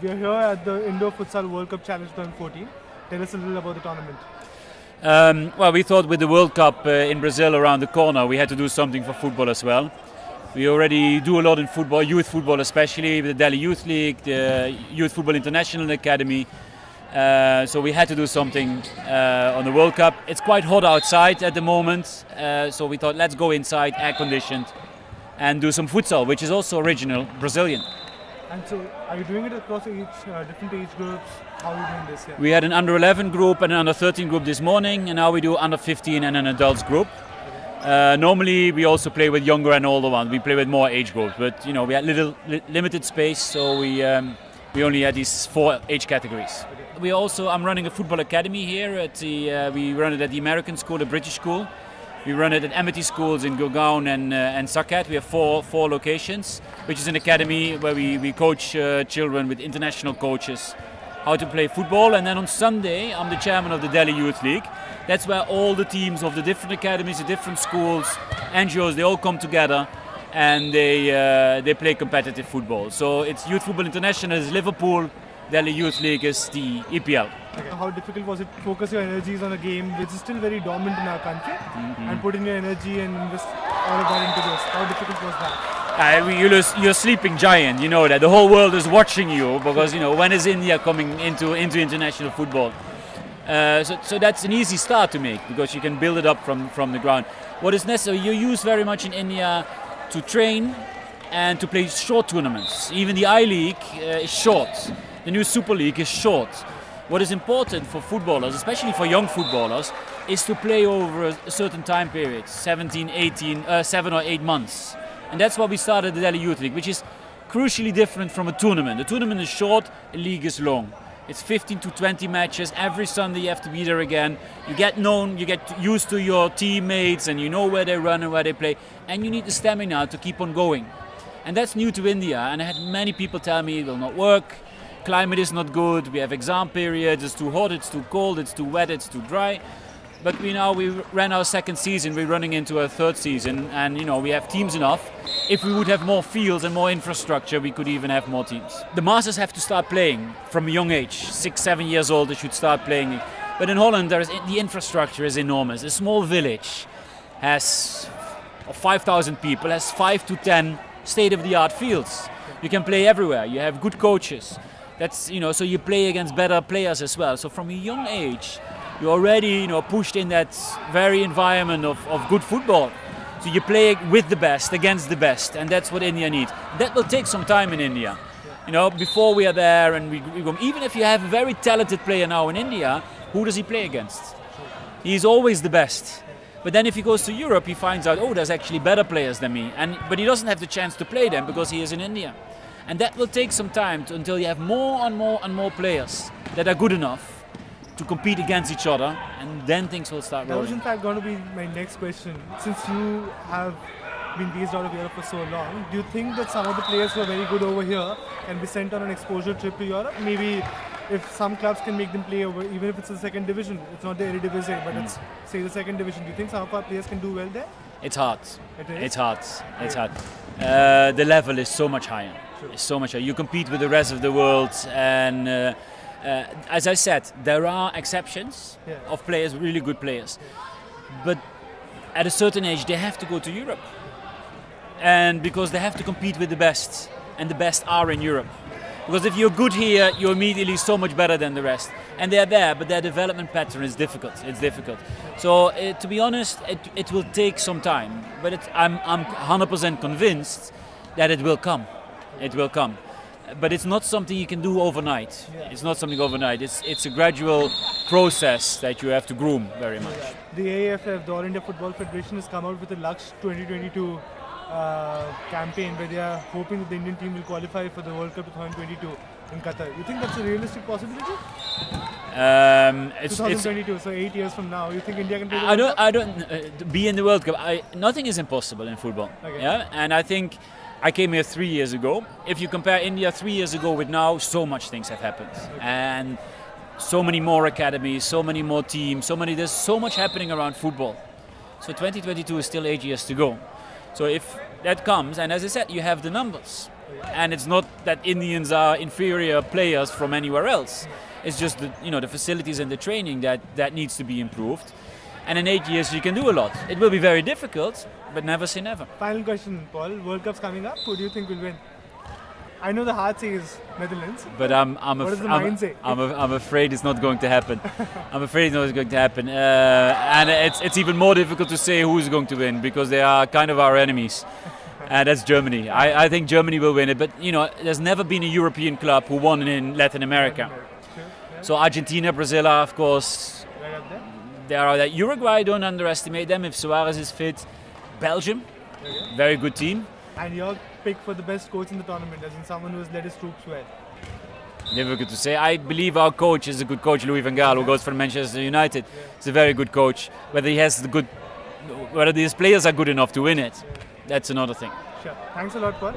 we are here at the Indoor Ftusal World Cup Challenge 2014. Tell us a little about the tournament. Well, we thought with the World Cup in Brazil around the corner, we had to do something for football as well. We already do a lot in football, youth football especially, with the Delhi Youth League, the Youth Football International Academy. So we had to do something on the World Cup. It's quite hot outside at the moment, so we thought let's go inside, air conditioned, and do some futsal, which is also original Brazilian. And so, are you doing it across different age groups? How are you doing this year? We had an under 11 group and an under 13 group this morning, and now we do under 15 and an adults group. Normally we also play with younger and older ones. We play with more age groups, but you know we had limited space, so we only had these 4 age categories. I'm running a football academy here at the. We run it at the American school, the British school. We run it at Amity schools in Gurgaon and Saket. We have four locations, which is an academy where we coach children with international coaches how to play football. And then on Sunday, I'm the chairman of the Delhi Youth League. That's where all the teams of the different academies, the different schools, NGOs, they all come together and they play competitive football. So it's Youth Football International is Liverpool, Delhi Youth League is the EPL. Okay. How difficult was it to focus your energies on a game which is still very dominant in our country and put in your energy and invest all of that into this? How difficult was that? You're a sleeping giant, you know that. The whole world is watching you because, you know, when is India coming into international football? So that's an easy start to make because you can build it up from the ground. What is necessary, you use very much in India to train and to play short tournaments. Even the I-League is short. The new Super League is short. What is important for footballers, especially for young footballers, is to play over a certain time period, 7 or 8 months. And that's why we started the Delhi Youth League, which is crucially different from a tournament. The tournament is short, the league is long. It's 15 to 20 matches. Every Sunday you have to be there again. You get known, you get used to your teammates and you know where they run and where they play. And you need the stamina to keep on going. And that's new to India. And I had many people tell me it will not work. Climate is not good. We have exam periods. It's too hot, it's too cold, it's too wet, it's too dry. But we ran our second season. We're running into our third season. And, you know, we have teams enough. If we would have more fields and more infrastructure, we could even have more teams. The masters have to start playing from a young age. 6, 7 years old, they should start playing. But in Holland, the infrastructure is enormous. A small village has 5,000 people, has 5 to 10 state-of-the-art fields. You can play everywhere. You have good coaches. That's, you know, so you play against better players as well. So from a young age, you're already, you know, pushed in that very environment of good football. So you play with the best, against the best, and that's what India needs. That will take some time in India. You know, before we are there and we go, even if you have a very talented player now in India, who does he play against? He's always the best. But then if he goes to Europe, he finds out, oh, there's actually better players than me. But he doesn't have the chance to play them because he is in India. And that will take some time until you have more and more players that are good enough to compete against each other, and then things will start rolling. That was in fact going to be my next question. Since you have been based out of Europe for so long, do you think that some of the players who are very good over here can be sent on an exposure trip to Europe? Maybe if some clubs can make them play over, even if it's the second division, it's not the Eredivisie, but it's, say, the second division. Do you think some of our players can do well there? It's hard. It is? It's hard. It's hard. The level is so much higher. True. It's so much higher. You compete with the rest of the world, and as I said, there are exceptions of players, really good players. But at a certain age, they have to go to Europe. And because they have to compete with the best, and the best are in Europe. Because if you're good here, you're immediately so much better than the rest. And they're there, but their development pattern is difficult. It's difficult. So to be honest, it will take some time. But I'm 100% convinced that it will come. It will come. But it's not something you can do overnight. It's not something overnight. It's a gradual process that you have to groom very much. The AFF, the All India Football Federation, has come out with the Lux 2022 campaign where they are hoping that the Indian team will qualify for the World Cup 2022 in Qatar. You think that's a realistic possibility? 2022, so 8 years from now, you think India can play the World Cup? I don't be in the World Cup. Nothing is impossible in football. Okay. Yeah, and I think I came here 3 years ago. If you compare India 3 years ago with now, so much things have happened. And so many more academies, so many more teams, there's so much happening around football. So 2022 is still 8 years to go. So if that comes, and as I said, you have the numbers. And it's not that Indians are inferior players from anywhere else. It's just the facilities and the training that needs to be improved. And in 8 years you can do a lot. It will be very difficult, but never say never. Final question, Paul. World Cup's coming up. Who do you think will win? I know the heart says Netherlands. But what does the mind say? I'm afraid it's not going to happen. I'm afraid it's not going to happen. And it's even more difficult to say who's going to win because they are kind of our enemies. And that's Germany. I think Germany will win it. But there's never been a European club who won in Latin America. So Argentina, Brazil are of course. Right up there. They are that. Uruguay, don't underestimate them if Suarez is fit. Belgium, very good team. And your pick for the best coach in the tournament, as in someone who has led his troops well. Difficult to say. I believe our coach is a good coach, Louis van Gaal, who goes for Manchester United. He's a very good coach. Whether his players are good enough to win it, that's another thing. Sure. Thanks a lot, Paul.